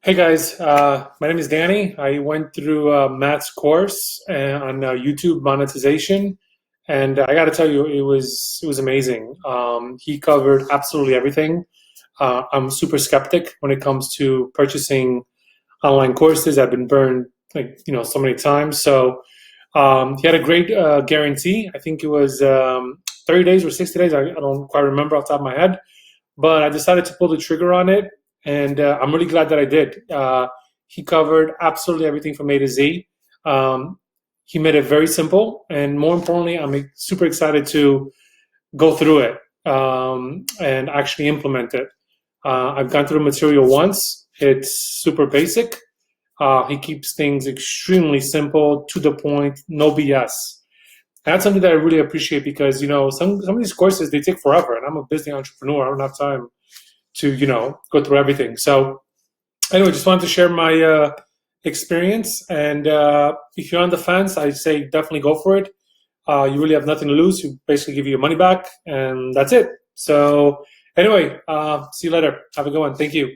Hey guys, my name is Danny. I went through Matt's course on YouTube monetization, and I got to tell you, it was amazing. He covered absolutely everything. I'm super skeptic when it comes to purchasing online courses. I've been burned so many times. So he had a great guarantee. I think it was 30 days or 60 days. I don't quite remember off the top of my head, but I decided to pull the trigger on it, and I'm really glad that I did. He covered absolutely everything from A to Z. Um, he made it very simple, and more importantly, I'm super excited to go through it and actually implement it. I've gone through the material once. It's super basic. He keeps things extremely simple, to the point, no BS. That's something that I really appreciate because some of these courses they take forever, and I'm a busy entrepreneur. I don't have time to go through everything. So anyway, just wanted to share my experience. And if you're on the fence, I say definitely go for it. You really have nothing to lose. You basically give you your money back, and that's it. So anyway, see you later. Have a good one. Thank you.